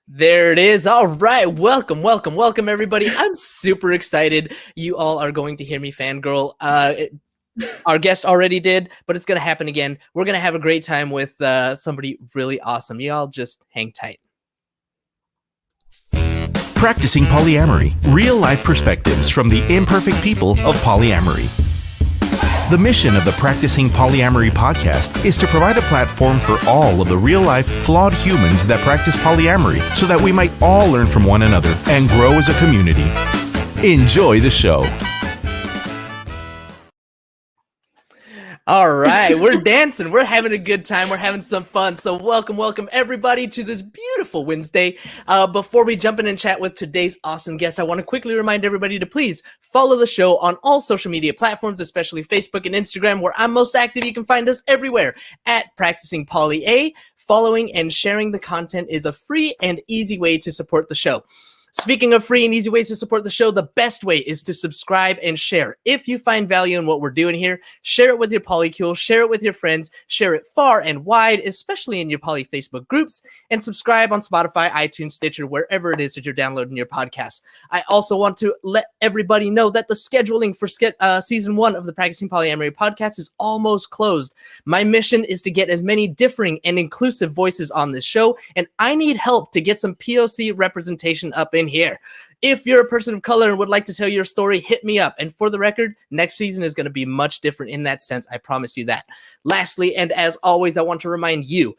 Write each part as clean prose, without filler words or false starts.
There it is. All right. Welcome, everybody. I'm super excited. You all are going to hear me fangirl. Our guest already did, but it's going to happen again. We're going to have a great time with somebody really awesome. Y'all just hang tight. Practicing polyamory, real-life perspectives from the imperfect people of polyamory. The mission of the Practicing Polyamory podcast is to provide a platform for all of the real-life, flawed humans that practice polyamory so that we might all learn from one another and grow as a community. Enjoy the show. All right, we're dancing. We're having a good time. We're having some fun. So welcome everybody to this beautiful Wednesday. Before we jump in and chat with today's awesome guest, I want to quickly remind everybody to please follow the show on all social media platforms, especially Facebook and Instagram, where I'm most active. You can find us everywhere at Practicing Poly A. Following and sharing the content is a free and easy way to support the show. Speaking of free and easy ways to support the show, the best way is to subscribe and share. If you find value in what we're doing here, share it with your polycule, share it with your friends, share it far and wide, especially in your poly Facebook groups, and subscribe on Spotify, iTunes, Stitcher, wherever it is that you're downloading your podcast. I also want to let everybody know that the scheduling for season 1 of the Practicing Polyamory podcast is almost closed. My mission is to get as many differing and inclusive voices on this show, and I need help to get some POC representation up in here. If you're a person of color and would like to tell your story, hit me up. And for the record, next season is going to be much different in that sense. I promise you that. Lastly, and as always, I want to remind you,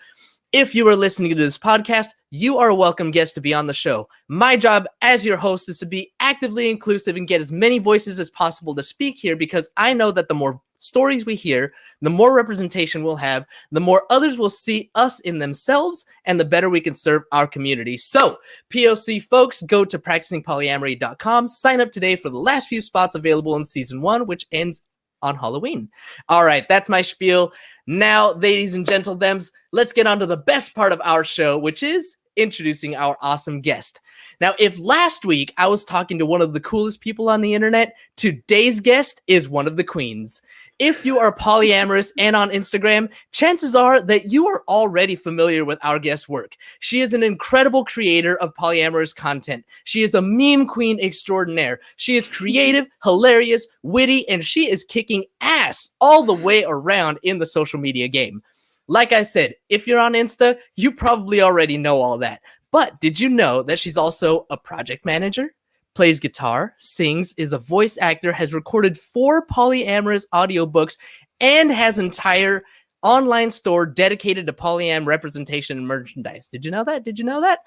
if you are listening to this podcast, you are a welcome guest to be on the show. My job as your host is to be actively inclusive and get as many voices as possible to speak here, because I know that the more stories we hear, the more representation we'll have, the more others will see us in themselves, and the better we can serve our community. So, POC folks, go to practicingpolyamory.com, sign up today for the last few spots available in season 1, which ends on Halloween. All right, that's my spiel. Now, ladies and gentlemen, let's get on to the best part of our show, which is introducing our awesome guest. Now, if last week I was talking to one of the coolest people on the internet, today's guest is one of the queens. If you are polyamorous and on Instagram, chances are that you are already familiar with our guest's work. She is an incredible creator of polyamorous content. She is a meme queen extraordinaire. She is creative, hilarious, witty, and she is kicking ass all the way around in the social media game. Like I said, if you're on Insta, you probably already know all that. But did you know that she's also a project manager, plays guitar, sings, is a voice actor, has recorded 4 polyamorous audiobooks, and has an entire online store dedicated to polyam representation and merchandise? Did you know that? Did you know that?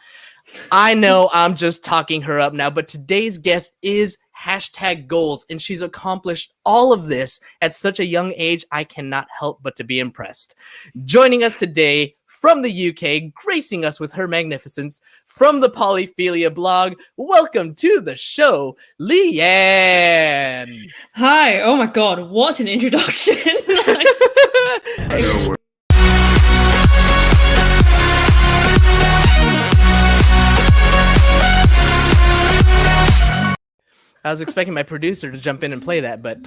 I know I'm just talking her up now, but today's guest is #goals, and she's accomplished all of this at such a young age. I cannot help but to be impressed. Joining us today from the UK, gracing us with her magnificence, from the PolyPhilia.Blog, welcome to the show, Leanne. Hi. Oh my God, what an introduction. I was expecting my producer to jump in and play that, but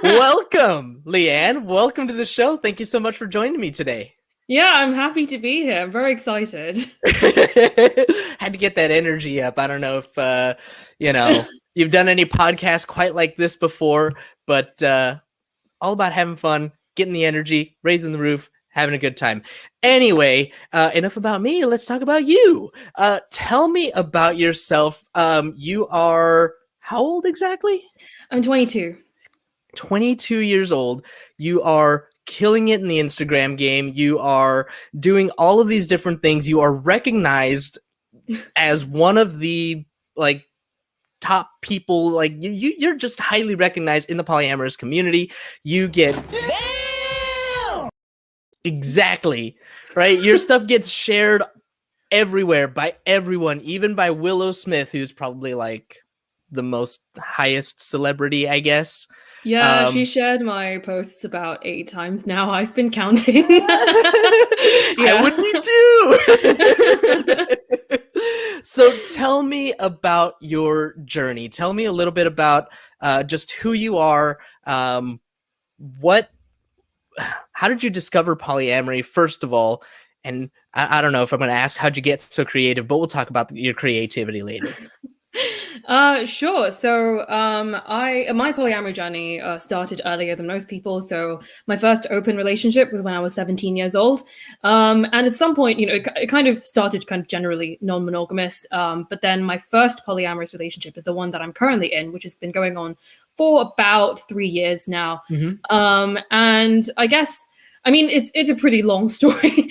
welcome, Leanne. Welcome to the show. Thank you so much for joining me today. Yeah, I'm happy to be here. I'm very excited. Had to get that energy up. I don't know if, you've done any podcasts quite like this before, but all about having fun, getting the energy, raising the roof, having a good time. Anyway, enough about me. Let's talk about you. Tell me about yourself. You are how old exactly? I'm 22. 22 years old. You are killing it in the Instagram game. You are doing all of these different things. You are recognized as one of the top people. You're just highly recognized in the polyamorous community. You get exactly right. Your stuff gets shared everywhere by everyone, even by Willow Smith, who's probably the most highest celebrity, I guess. Yeah, she shared my posts about 8 times now. I've been counting. I would be too. So tell me about your journey. Tell me a little bit about just who you are. How did you discover polyamory, first of all? And I don't know if I'm going to ask how'd you get so creative, but we'll talk about your creativity later. Sure. So, my polyamory journey started earlier than most people. So, my first open relationship was when I was 17 years old. And at some point, it kind of started kind of generally non-monogamous. But then my first polyamorous relationship is the one that I'm currently in, which has been going on for about 3 years now. And I guess, I mean, it's a pretty long story,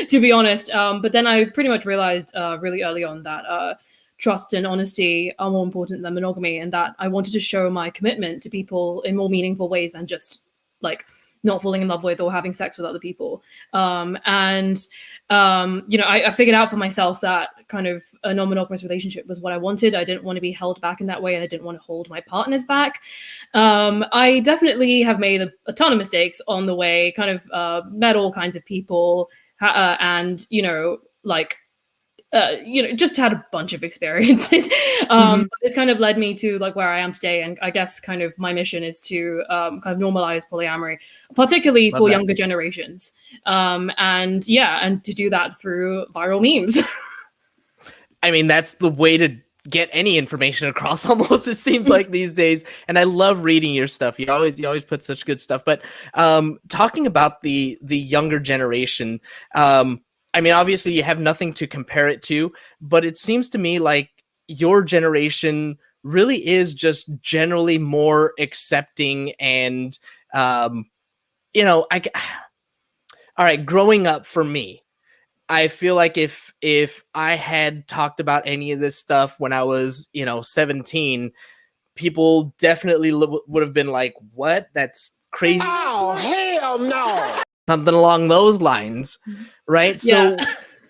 to be honest. But then I pretty much realized really early on that trust and honesty are more important than monogamy, and that I wanted to show my commitment to people in more meaningful ways than just like not falling in love with or having sex with other people. I figured out for myself that kind of a non-monogamous relationship was what I wanted. I didn't want to be held back in that way, and I didn't want to hold my partners back. I definitely have made a ton of mistakes on the way, kind of met all kinds of people, and just had a bunch of experiences. But it's kind of led me to like where I am today. And I guess kind of my mission is to kind of normalize polyamory, particularly for younger generations. And to do that through viral memes. I mean, that's the way to get any information across almost, it seems like these days. And I love reading your stuff. You always put such good stuff. But talking about the younger generation, I mean, obviously you have nothing to compare it to, but it seems to me like your generation really is just generally more accepting and, all right, growing up for me, I feel like if I had talked about any of this stuff when I was, 17, people definitely would have been like, what? That's crazy. Oh, hell no. Something along those lines, right? Yeah. So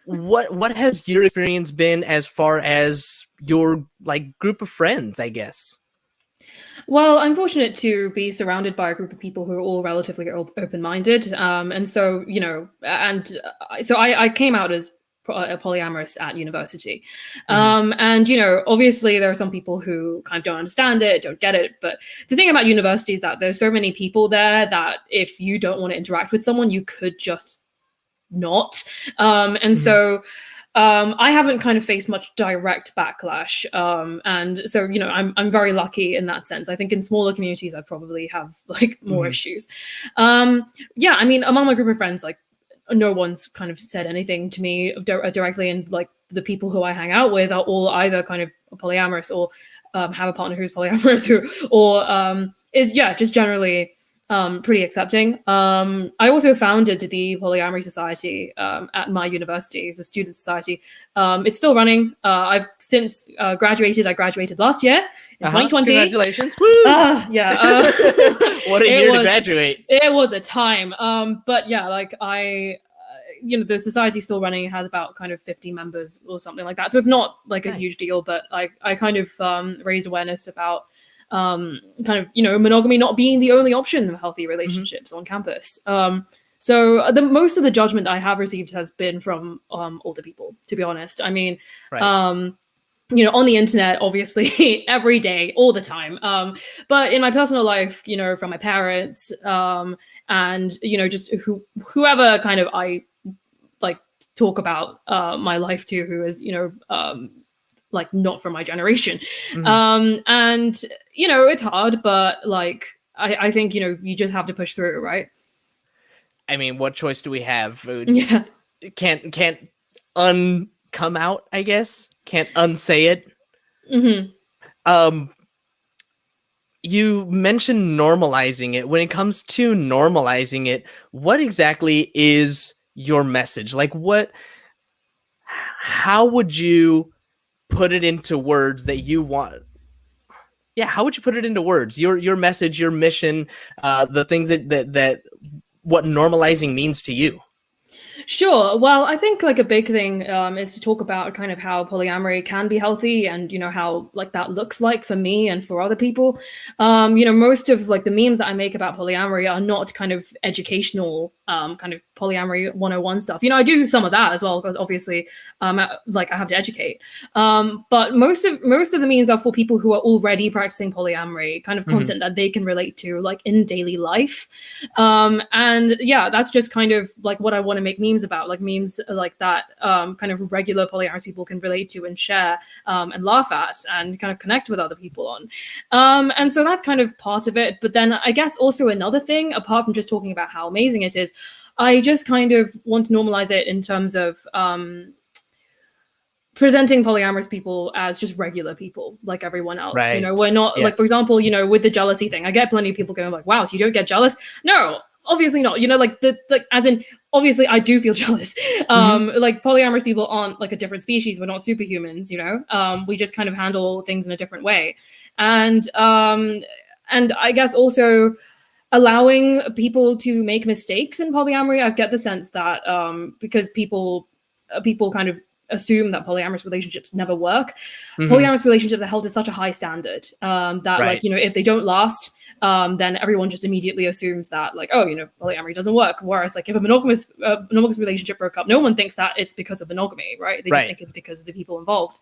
what has your experience been as far as your like group of friends, I guess? Well, I'm fortunate to be surrounded by a group of people who are all relatively open-minded. And so, I came out as a polyamorous at university. And, obviously there are some people who kind of don't understand it, don't get it. But the thing about university is that there's so many people there that if you don't want to interact with someone, you could just not. So I haven't kind of faced much direct backlash. And so, I'm very lucky in that sense. I think in smaller communities, I probably have like more issues. I mean, among my group of friends, like no one's kind of said anything to me directly. And like the people who I hang out with are all either kind of polyamorous or have a partner who's polyamorous or is just generally pretty accepting. I also founded the Polyamory Society at my university. It's a student society. It's still running. I've since graduated. I graduated last year in 2020. Congratulations. Woo! What a year to graduate. It was a time. But yeah, like the society's still running. It has about kind of 50 members or something like that. So it's not like a huge deal, but I kind of raised awareness about monogamy not being the only option of healthy relationships on campus. So the most of the judgment I have received has been from older people, to be honest. I mean, on the internet, obviously, every day, all the time. But in my personal life, from my parents, and just whoever kind of I like talk about my life to, who is like not from my generation. And it's hard, but like I think you just have to push through, right? I mean, what choice do we have? Yeah. Can't come out, I guess. Can't unsay it. You mentioned normalizing it. When it comes to normalizing it, what exactly is your message? Like how would you put it into words that you want? Yeah, how would you put it into words? Your message, your mission, the things that what normalizing means to you. Sure. Well, I think like a big thing is to talk about kind of how polyamory can be healthy and, how like that looks like for me and for other people. Most of like the memes that I make about polyamory are not kind of educational kind of polyamory 101 stuff. I do some of that as well, because obviously like I have to educate. But most of the memes are for people who are already practicing polyamory, kind of content that they can relate to like in daily life. And yeah, that's just kind of like what I want to make memes memes about, like memes like that kind of regular polyamorous people can relate to and share and laugh at and kind of connect with other people on. And so that's kind of part of it. But then I guess also another thing, apart from just talking about how amazing it is, I just kind of want to normalize it in terms of presenting polyamorous people as just regular people like everyone else. Right. You know, we're not like, for example, you know, with the jealousy thing, I get plenty of people going like, wow, so you don't get jealous? No, obviously not. You know, like as in, obviously I do feel jealous. Like polyamorous people aren't like a different species. We're not superhumans, you know. We just kind of handle things in a different way. And I guess also allowing people to make mistakes in polyamory. I get the sense that because people kind of assume that polyamorous relationships never work. Polyamorous relationships are held to such a high standard that like, you know, if they don't last, then everyone just immediately assumes that like, oh, you know, polyamory doesn't work. Whereas like if a monogamous relationship broke up, no one thinks that it's because of monogamy, right? They just think it's because of the people involved.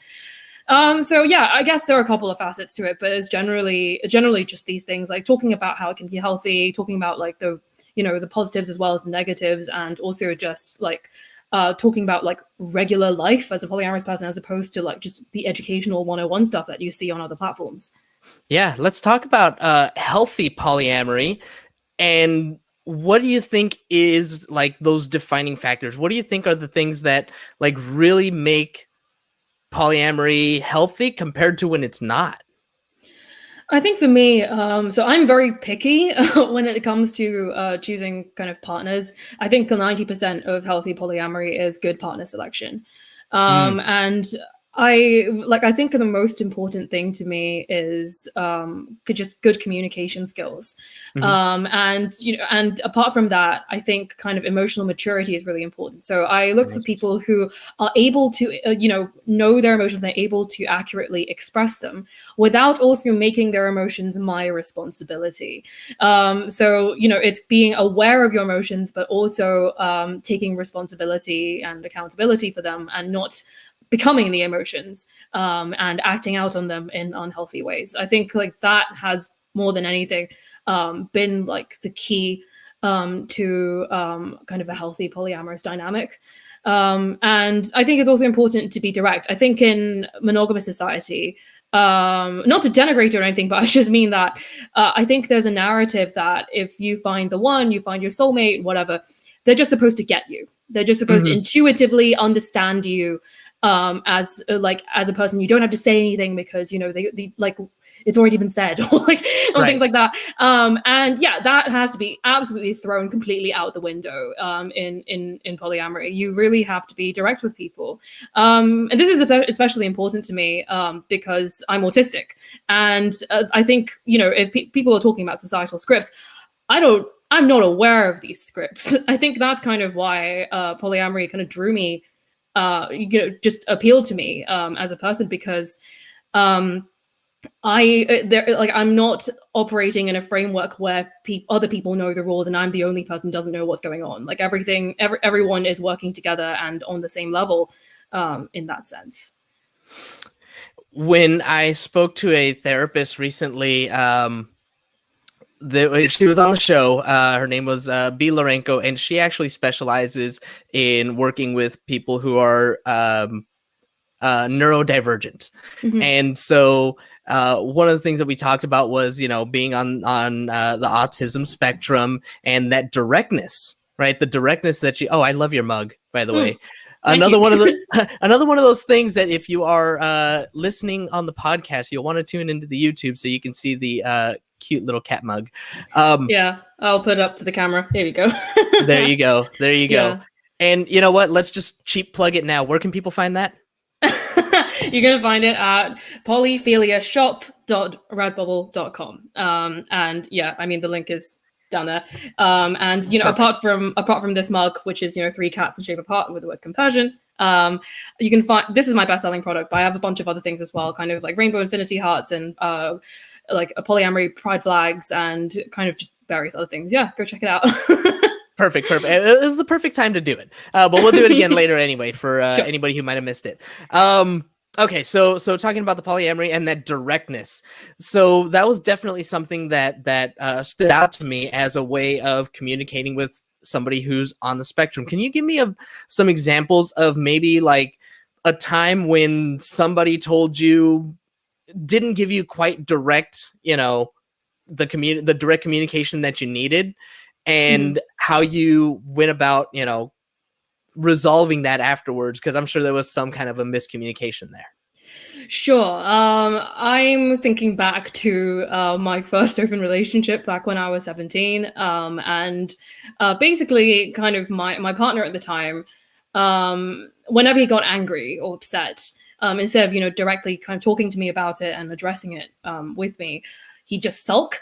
So yeah, I guess there are a couple of facets to it, but it's generally just these things, like talking about how it can be healthy, talking about like the, you know, the positives as well as the negatives, and also just like talking about like regular life as a polyamorous person, as opposed to like just the educational 101 stuff that you see on other platforms. Yeah, let's talk about healthy polyamory. And what do you think is like those defining factors? What do you think are the things that like really make polyamory healthy compared to when it's not? I think for me, so I'm very picky when it comes to choosing kind of partners. I think 90% of healthy polyamory is good partner selection. And I think the most important thing to me is just good communication skills. And, you know, and apart from that, I think kind of emotional maturity is really important. So I look for people who are able to, you know their emotions and able to accurately express them without also making their emotions my responsibility. So, you know, it's being aware of your emotions, but also taking responsibility and accountability for them, and not becoming the emotions and acting out on them in unhealthy ways. I think like that has more than anything been like the key to kind of a healthy polyamorous dynamic. And I think it's also important to be direct. I think in monogamous society, not to denigrate or anything, but I just mean that I think there's a narrative that if you find the one, you find your soulmate, whatever, they're just supposed to get you. They're just supposed to intuitively understand you as a person. You don't have to say anything because, you know, they like it's already been said, or like things like that. And yeah, that has to be absolutely thrown completely out the window in polyamory. You really have to be direct with people. And this is especially important to me because I'm autistic. And I think, you know, if people are talking about societal scripts, I'm not aware of these scripts. I think that's kind of why polyamory kind of drew me, you know, just appealed to me as a person, because I'm not operating in a framework where other people know the rules and I'm the only person who doesn't know what's going on. Like everyone is working together and on the same level in that sense. When I spoke to a therapist recently, she was on the show. Her name was B. Lorenko, and she actually specializes in working with people who are neurodivergent. And so one of the things that we talked about was, you know, being on the autism spectrum, and that directness, right? The directness that I love your mug, by the way. Another one of those things that if you are listening on the podcast, you'll want to tune into the YouTube so you can see the cute little cat mug. Yeah, I'll put it up to the camera. There you go. There you go. And you know what? Let's just cheap plug it now. Where can people find that? You're going to find it at PolyPhiliaShop.redbubble.com. And yeah, I mean, the link is down there. And, you know, apart from this mug, which is, you know, 3 cats in shape of heart with the word compersion, you can find, this is my best-selling product, but I have a bunch of other things as well, kind of like rainbow infinity hearts and like a polyamory pride flags and kind of just various other things. Yeah, go check it out. Perfect. It is the perfect time to do it. But we'll do it again later anyway for sure. Anybody who might have missed it. Okay, so talking about the polyamory and that directness. So that was definitely something that stood out to me as a way of communicating with somebody who's on the spectrum. Can you give me some examples of maybe like a time when somebody told you, didn't give you quite direct, the direct communication that you needed, and how you went about, resolving that afterwards? Because I'm sure there was some kind of a miscommunication there. Sure. I'm thinking back to my first open relationship back when I was 17. And basically kind of my partner at the time, whenever he got angry or upset, instead of, directly kind of talking to me about it and addressing it with me, he just sulk.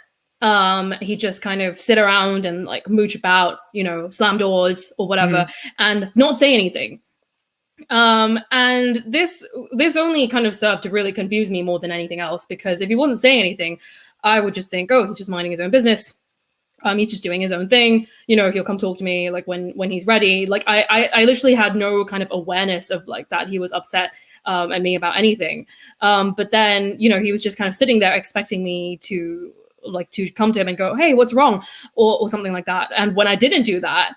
He just kind of sit around and like mooch about, slam doors or whatever, and not say anything. And this only kind of served to really confuse me more than anything else, because if he wasn't saying anything, I would just think, oh, he's just minding his own business. He's just doing his own thing. He'll come talk to me like when he's ready. Like I literally had no kind of awareness of like that he was upset at me about anything. But then, he was just kind of sitting there expecting me to come to him and go, hey, what's wrong? Or something like that. And when I didn't do that,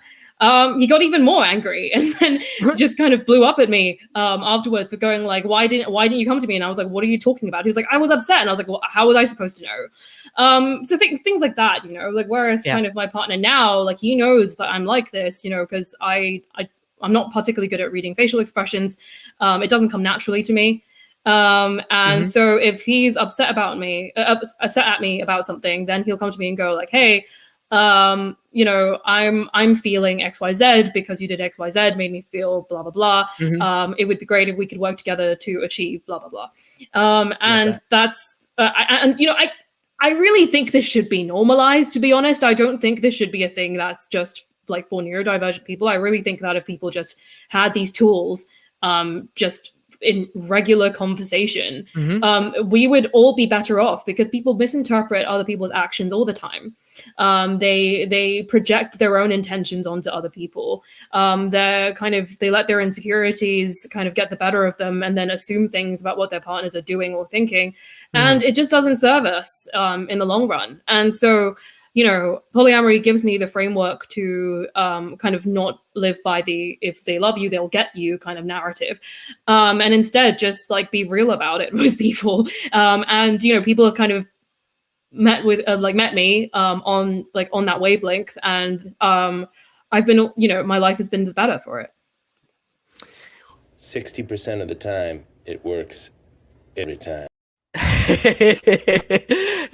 he got even more angry, and then just kind of blew up at me afterwards for going like, why didn't you come to me? And I was like, what are you talking about? He was like, I was upset. And I was like, well, how was I supposed to know? So things like that, like, whereas kind of my partner now, like, he knows that I'm like this, because I'm not particularly good at reading facial expressions. It doesn't come naturally to me. And so if he's upset at me about something, then he'll come to me and go like, hey, I'm feeling XYZ because you did XYZ, made me feel blah, blah, blah. It would be great if we could work together to achieve blah, blah, blah. And that's, I really think this should be normalized, to be honest. I don't think this should be a thing that's just like for neurodivergent people. I really think that if people just had these tools, just in regular conversation, we would all be better off, because people misinterpret other people's actions all the time. They project their own intentions onto other people. They let their insecurities kind of get the better of them, and then assume things about what their partners are doing or thinking. And it just doesn't serve us in the long run. And so, polyamory gives me the framework to kind of not live by the if they love you, they'll get you kind of narrative. And instead just like be real about it with people. And, people have kind of met me on that wavelength. And I've been, my life has been the better for it. 60% of the time, it works every time.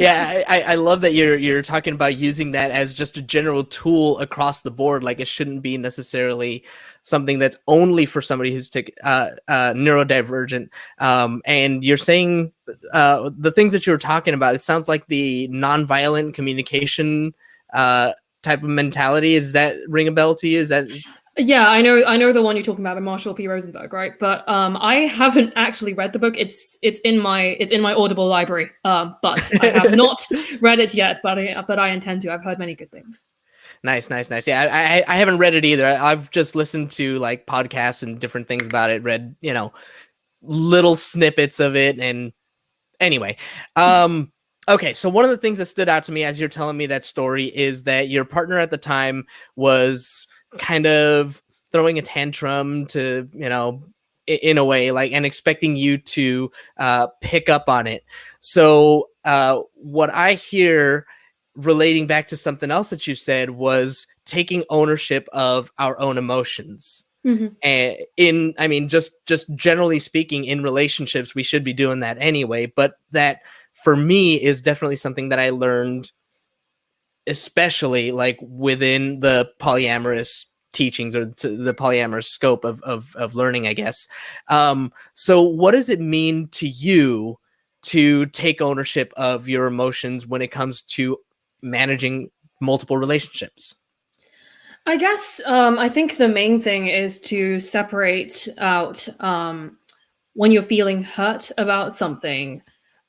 Yeah, I love that you're talking about using that as just a general tool across the board. Like, it shouldn't be necessarily something that's only for somebody who's neurodivergent. And you're saying the things that you were talking about, it sounds like the nonviolent communication type of mentality. Is that ring a bell to you? Is that... Yeah, I know the one you're talking about, by Marshall P. Rosenberg, right? But I haven't actually read the book. It's in my Audible library, but I have not read it yet. But I intend to. I've heard many good things. Nice. Yeah, I haven't read it either. I've just listened to like podcasts and different things about it. Read little snippets of it, and anyway. Okay, so one of the things that stood out to me as you're telling me that story is that your partner at the time was kind of throwing a tantrum to, in a way, like, and expecting you to pick up on it. So what I hear relating back to something else that you said was taking ownership of our own emotions. And just generally speaking, in relationships, we should be doing that anyway. But that, for me, is definitely something that I learned, especially like within the polyamorous teachings or the polyamorous scope of learning, I guess. So what does it mean to you to take ownership of your emotions when it comes to managing multiple relationships? I guess I think the main thing is to separate out when you're feeling hurt about something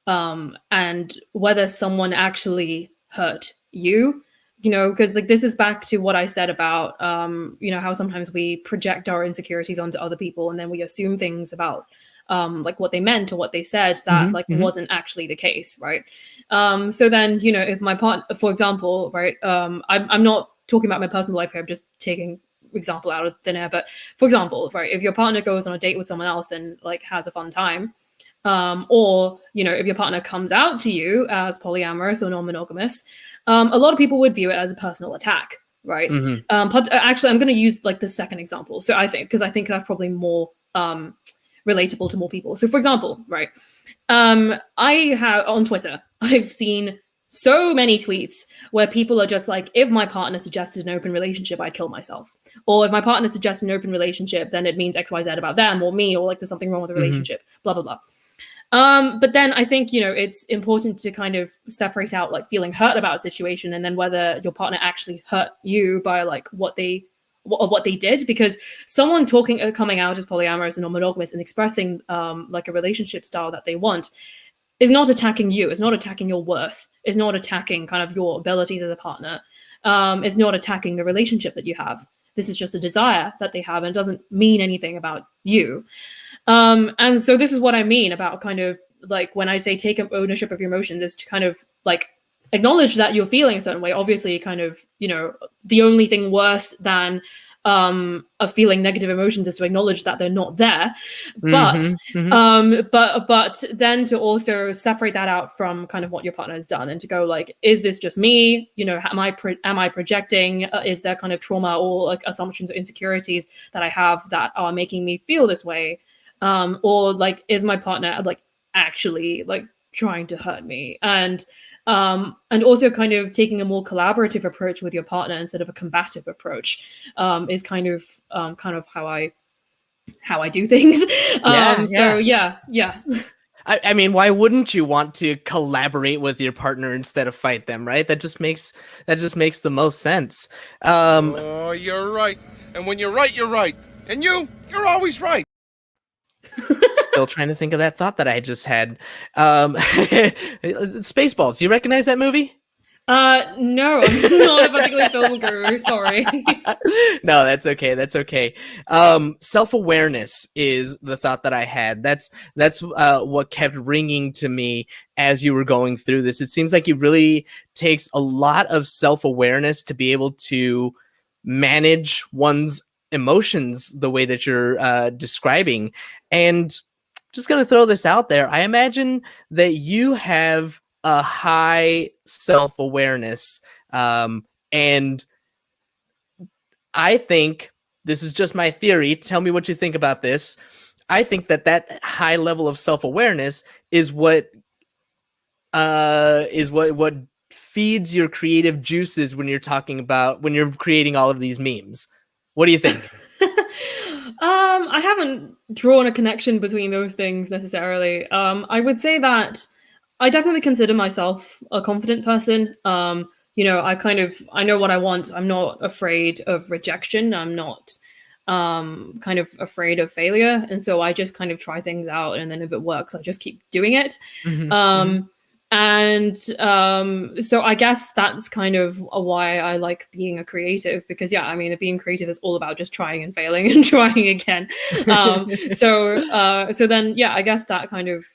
and whether someone actually hurt you, because like this is back to what I said about, how sometimes we project our insecurities onto other people and then we assume things about like what they meant or what they said that wasn't actually the case, right? So then, if my partner, for example, right, I'm not talking about my personal life here. I'm just taking example out of thin air. But for example, right, if your partner goes on a date with someone else and like has a fun time, or if your partner comes out to you as polyamorous or non-monogamous, a lot of people would view it as a personal attack, right? But actually, I'm going to use like the second example. So I think that's probably more relatable to more people. So for example, right, I have on Twitter, I've seen so many tweets where people are just like, if my partner suggested an open relationship, I'd kill myself. Or if my partner suggests an open relationship, then it means XYZ about them or me, or like there's something wrong with the relationship, blah, blah, blah. But then I think, it's important to kind of separate out like feeling hurt about a situation and then whether your partner actually hurt you by like what they did, because someone coming out as polyamorous and non-monogamous and expressing like a relationship style that they want is not attacking you. It's not attacking your worth. It's not attacking kind of your abilities as a partner. It's not attacking the relationship that you have. This is just a desire that they have, and it doesn't mean anything about you. And so this is what I mean about kind of like when I say take ownership of your emotions, is to kind of like acknowledge that you're feeling a certain way. Obviously, kind of, the only thing worse than of feeling negative emotions is to acknowledge that they're not there. But but then to also separate that out from kind of what your partner has done, and to go like, is this just me? Am I projecting? Is there kind of trauma or like assumptions or insecurities that I have that are making me feel this way? Or like, is my partner like actually like trying to hurt me? And also kind of taking a more collaborative approach with your partner instead of a combative approach is kind of how I do things. So yeah. I mean, why wouldn't you want to collaborate with your partner instead of fight them, right? That just makes the most sense. Oh, you're right. And when you're right, you're right. And you're always right. Still trying to think of that thought that I just had. Spaceballs. You recognize that movie? No, I'm not a particular film guru. Sorry. No, that's okay. That's okay. Self-awareness is the thought that I had. That's what kept ringing to me as you were going through this. It seems like it really takes a lot of self-awareness to be able to manage one's emotions the way that you're describing. And just going to throw this out there. I imagine that you have a high self-awareness. And I think, this is just my theory, tell me what you think about this. I think that high level of self-awareness is what feeds your creative juices when you're creating all of these memes. What do you think? I haven't drawn a connection between those things necessarily. I would say that I definitely consider myself a confident person. I know what I want. I'm not afraid of rejection. I'm not kind of afraid of failure. And so I just kind of try things out. And then if it works, I just keep doing it. And so I guess that's kind of why I like being a creative, because being creative is all about just trying and failing and trying again. So then I guess that kind of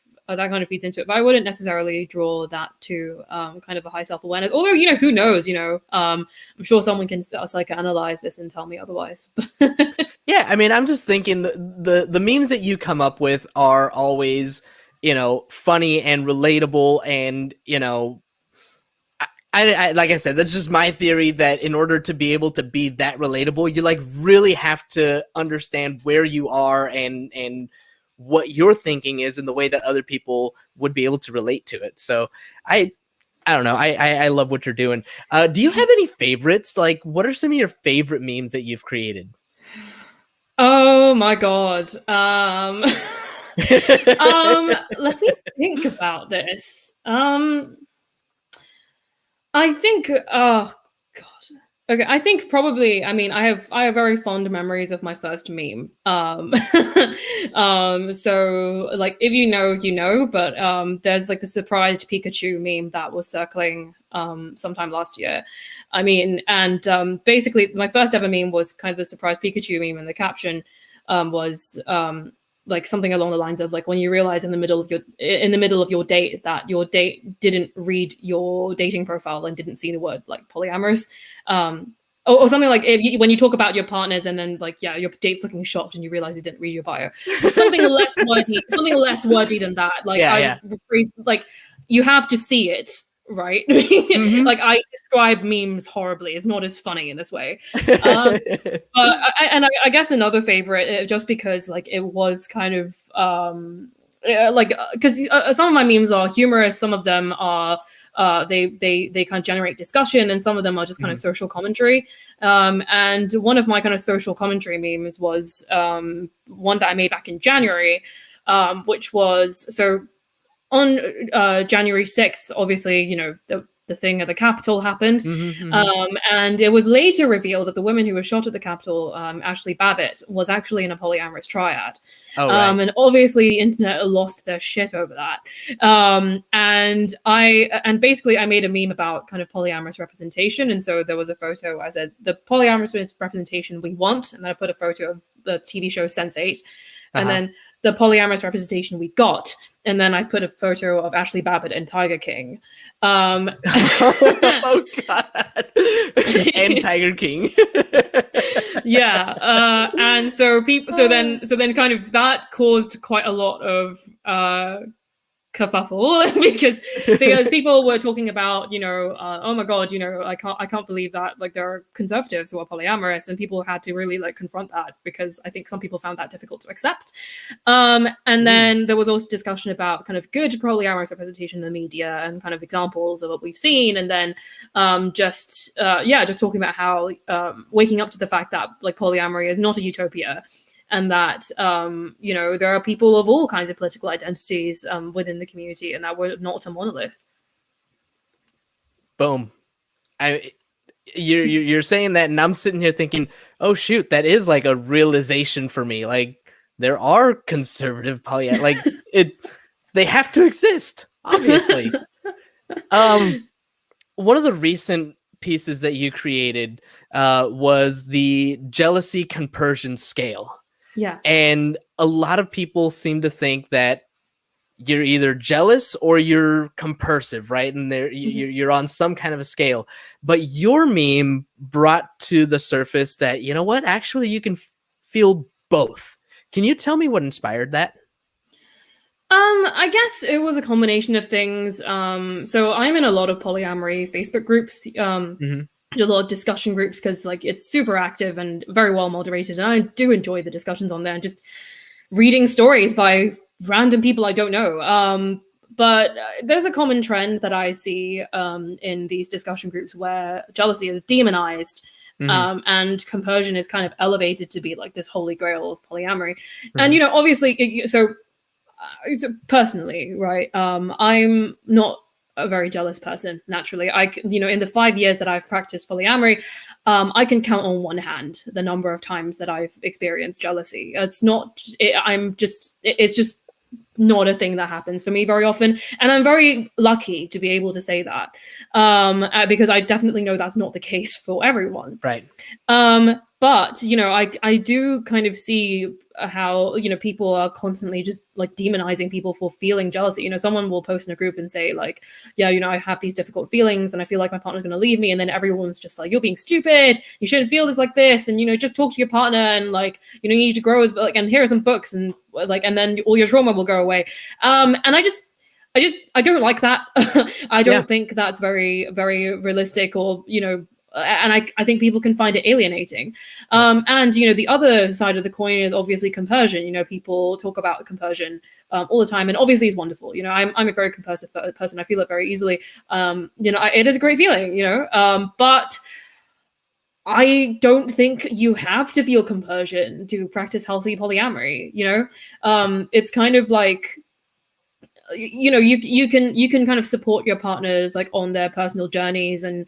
feeds into it, but I wouldn't necessarily draw that to kind of a high self-awareness, although who knows, I'm sure someone can psychoanalyze this and tell me otherwise. Yeah, I mean, I'm just thinking the memes that you come up with are always funny and relatable, and I like I said, that's just my theory, that in order to be able to be that relatable, you like really have to understand where you are and what your thinking is in the way that other people would be able to relate to it. So I don't know. I love what you're doing. Do you have any favorites? Like, what are some of your favorite memes that you've created? Oh my God. Let me think about this. I think, oh God. Okay, I think probably, I have very fond memories of my first meme. So like, if you know, but there's like the surprised Pikachu meme that was circling sometime last year. And basically my first ever meme was kind of the surprised Pikachu meme, and the caption was like something along the lines of like, when you realize in the middle of your date that your date didn't read your dating profile and didn't see the word like polyamorous, or something like when you talk about your partners and then like, yeah, your date's looking shocked and you realize he didn't read your bio. Something less wordy than that. Like like you have to see it, right? Mm-hmm. Like I describe memes horribly. It's not as funny in this way. But I guess another favorite, just because like it was kind of because some of my memes are humorous, some of them are they kind of generate discussion, and some of them are just kind of social commentary. And one of my kind of social commentary memes was one that I made back in January, which was so on January 6th, obviously, you know, the thing at the Capitol happened. And it was later revealed that the woman who was shot at the Capitol, Ashley Babbitt, was actually in a polyamorous triad. And obviously the internet lost their shit over that. And basically I made a meme about kind of polyamorous representation. And so there was a photo, I said, the polyamorous representation we want. And then I put a photo of the TV show Sense8. And then the polyamorous representation we got. And then I put a photo of Ashley Babbitt and Tiger King. Oh God! And Tiger King. Yeah, and so then kind of that caused quite a lot of kerfuffle because people were talking about, you know, oh my God, you know, I can't believe that like there are conservatives who are polyamorous, and people had to really like confront that because I think some people found that difficult to accept. And then there was also discussion about kind of good polyamorous representation in the media and kind of examples of what we've seen, and then just talking about how waking up to the fact that like polyamory is not a utopia. And that, you know, there are people of all kinds of political identities within the community, and that we're not a monolith. Boom. You're saying that, and I'm sitting here thinking, oh shoot, that is like a realization for me. Like there are conservative like they have to exist, obviously. One of the recent pieces that you created was the jealousy compersion scale. Yeah. And a lot of people seem to think that you're either jealous or you're compersive, right? And you're on some kind of a scale. But your meme brought to the surface that, you know what, actually you can feel both. Can you tell me what inspired that? I guess it was a combination of things. So I'm in a lot of polyamory Facebook groups. A lot of discussion groups because like it's super active and very well moderated, and I do enjoy the discussions on there and just reading stories by random people I don't know. But there's a common trend that I see in these discussion groups where jealousy is demonized. And compersion is kind of elevated to be like this holy grail of polyamory. And you know, obviously, so personally, right, I'm not a very jealous person naturally. You know, in the 5 years that I've practiced polyamory, I can count on one hand the number of times that I've experienced jealousy. It's just not a thing that happens for me very often, and I'm very lucky to be able to say that because I definitely know that's not the case for everyone, right? But you know, I do kind of see how, you know, people are constantly just like demonizing people for feeling jealousy. You know, someone will post in a group and say like, yeah, you know, I have these difficult feelings and I feel like my partner's going to leave me, and then everyone's just like, you're being stupid, you shouldn't feel this like this, and you know, just talk to your partner, and like, you know, you need to grow as like, and here are some books, and like, and then all your trauma will go away. And I don't like that. I don't think that's very, very realistic, or, you know, and I think people can find it alienating. And, you know, the other side of the coin is obviously compersion. You know, people talk about compersion all the time, and obviously it's wonderful. You know, I'm a very compersive person. I feel it very easily. You know, it is a great feeling, you know, but I don't think you have to feel compersion to practice healthy polyamory. You know, it's kind of like, you know, you can kind of support your partners like on their personal journeys and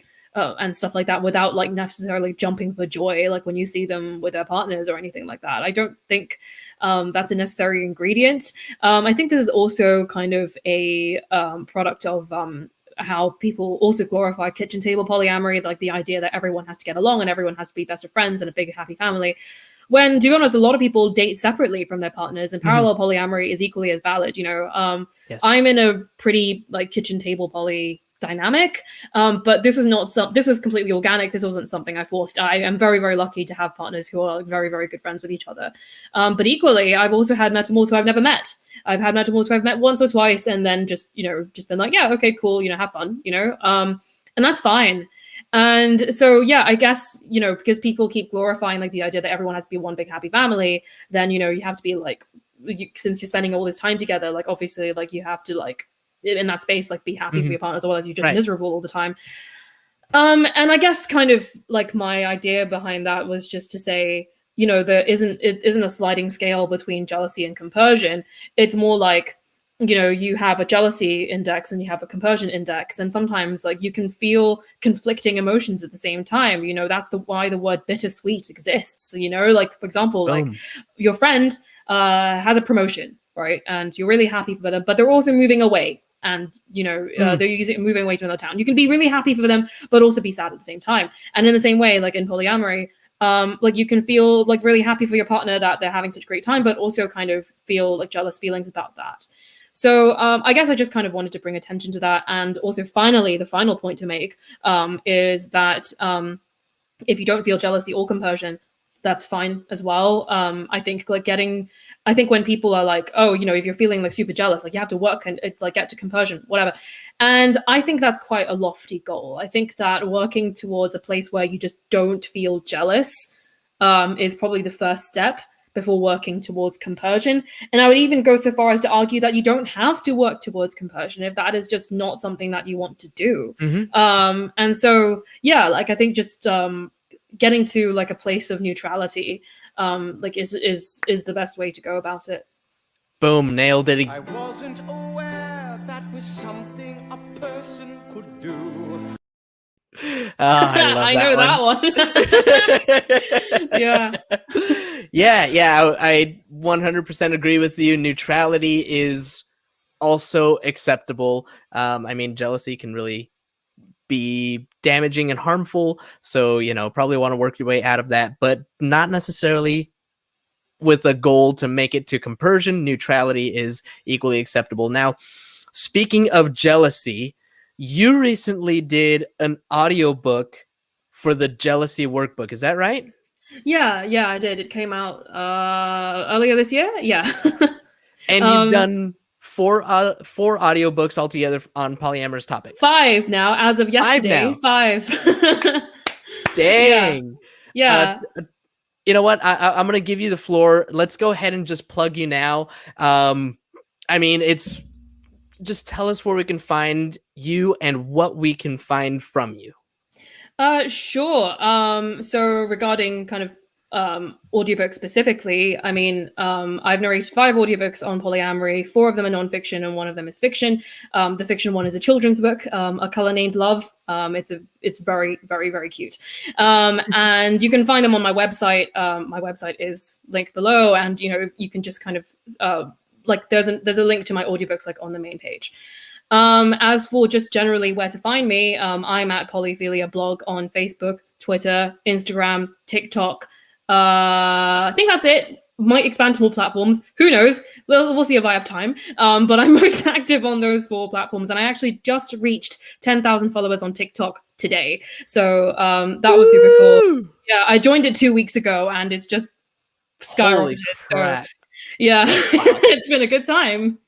stuff like that without like necessarily jumping for joy like when you see them with their partners or anything like that. I don't think that's a necessary ingredient. I think this is also kind of a product of how people also glorify kitchen table polyamory, like the idea that everyone has to get along and everyone has to be best of friends and a big happy family. When, to be honest, a lot of people date separately from their partners, and parallel polyamory is equally as valid. You know, yes. I'm in a pretty like kitchen table poly dynamic. But this was completely organic. This wasn't something I forced. I am very, very lucky to have partners who are very, very good friends with each other. But equally, I've also had metamorphs who I've never met. I've had metamorphs who I've met once or twice, and then just been like, yeah, okay, cool, have fun, and that's fine. And so, yeah, I guess, because people keep glorifying like the idea that everyone has to be one big happy family, then, you have to be like, since you're spending all this time together, like obviously like you have to like in that space like be happy for your partner, as well as you're just miserable all the time. And I guess kind of like my idea behind that was just to say, it isn't a sliding scale between jealousy and compersion. It's more like, you have a jealousy index and you have a compersion index, and sometimes like you can feel conflicting emotions at the same time. That's why the word bittersweet exists. Like for example, like your friend has a promotion, right? And you're really happy for them, but they're also moving away, and they're moving away to another town. You can be really happy for them, but also be sad at the same time. And in the same way, like in polyamory, like you can feel like really happy for your partner that they're having such a great time, but also kind of feel like jealous feelings about that. So I guess I just kind of wanted to bring attention to that. And also finally, the final point to make is that if you don't feel jealousy or compersion, that's fine as well. I think when people are like, oh, if you're feeling like super jealous, like you have to work and like get to compersion, whatever. And I think that's quite a lofty goal. I think that working towards a place where you just don't feel jealous is probably the first step before working towards compersion. And I would even go so far as to argue that you don't have to work towards compersion if that is just not something that you want to do. And so, yeah, like I think just getting to like a place of neutrality like is the best way to go about it. Boom, nailed it. I wasn't aware that was something a person could do. I love I know that one. Yeah. I 100% agree with you. Neutrality is also acceptable. I mean, jealousy can really be damaging and harmful, so probably want to work your way out of that, but not necessarily with a goal to make it to compersion. Neutrality is equally acceptable. Now, speaking of jealousy, you recently did an audiobook for the jealousy workbook. Is that right? Yeah, I did. It came out earlier this year. Yeah. And you've done four audiobooks altogether on polyamorous topics. 5 now, as of yesterday. 5. Dang. Yeah. You know what? I'm going to give you the floor. Let's go ahead and just plug you now. I mean, just tell us where we can find you and what we can find from you. Sure. So regarding kind of audiobooks specifically, I mean, I've narrated 5 audiobooks on polyamory. 4 of them are nonfiction and 1 of them is fiction. The fiction one is a children's book, A Color Named Love. It's very, very, very cute. And you can find them on my website. My website is linked below, and you can just kind of like there's a link to my audiobooks like on the main page. As for just generally where to find me, I'm at PolyPhilia.Blog on Facebook, Twitter, Instagram, TikTok. I think that's it. Might expand to more platforms. Who knows? We'll see if I have time. But I'm most active on those 4 platforms, and I actually just reached 10,000 followers on TikTok today. So that was super cool. Yeah, I joined it 2 weeks ago, and it's just skyrocketed. So, yeah, it's been a good time.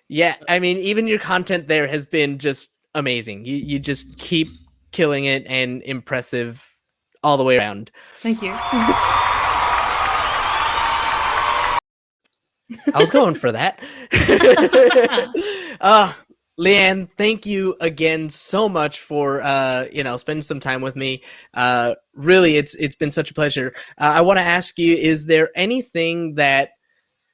Yeah, I mean, even your content there has been just amazing. You just keep killing it and impressive all the way around. Thank you. I was going for that. Leanne, thank you again so much for spending some time with me. Really, it's been such a pleasure. I want to ask you, is there anything that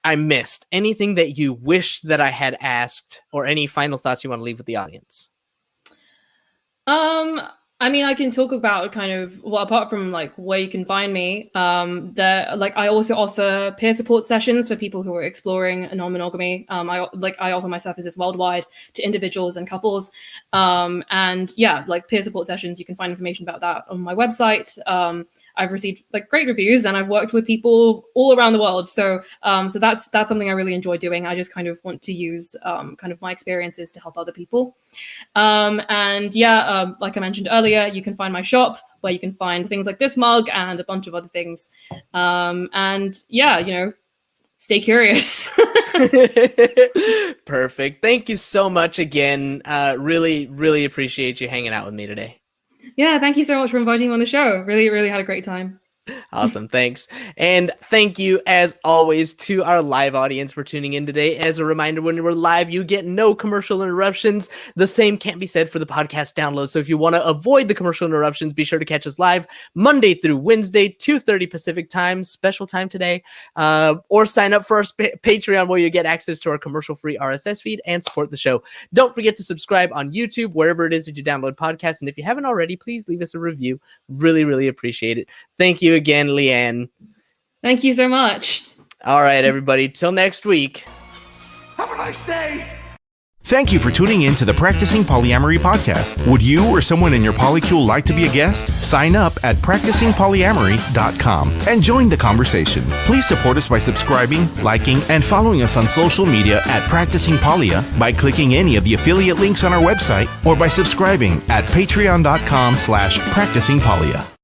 I missed, anything that you wish that I had asked, or any final thoughts you want to leave with the audience? I mean, I can talk about kind of, well, apart from like where you can find me, I also offer peer support sessions for people who are exploring non-monogamy. I offer my services worldwide to individuals and couples. And yeah, like peer support sessions, you can find information about that on my website. I've received like great reviews, and I've worked with people all around the world. So so that's something I really enjoy doing. I just kind of want to use kind of my experiences to help other people. And yeah, like I mentioned earlier, you can find my shop where you can find things like this mug and a bunch of other things. And yeah, you know, stay curious. Perfect. Thank you so much again. Really appreciate you hanging out with me today. Yeah, thank you so much for inviting me on the show. Really had a great time. Awesome. Thanks. And thank you, as always, to our live audience for tuning in today. As a reminder, when we're live, you get no commercial interruptions. The same can't be said for the podcast download. So if you want to avoid the commercial interruptions, be sure to catch us live Monday through Wednesday, 2:30 Pacific time, special time today, or sign up for our Patreon where you get access to our commercial-free RSS feed and support the show. Don't forget to subscribe on YouTube, wherever it is that you download podcasts. And if you haven't already, please leave us a review. Really appreciate it. Thank you again, Leanne. Thank you so much. All right, everybody. Till next week. Have a nice day! Thank you for tuning in to the Practicing Polyamory podcast. Would you or someone in your polycule like to be a guest? Sign up at practicingpolyamory.com and join the conversation. Please support us by subscribing, liking, and following us on social media at Practicing Polia by clicking any of the affiliate links on our website or by subscribing at patreon.com/practicingpolia.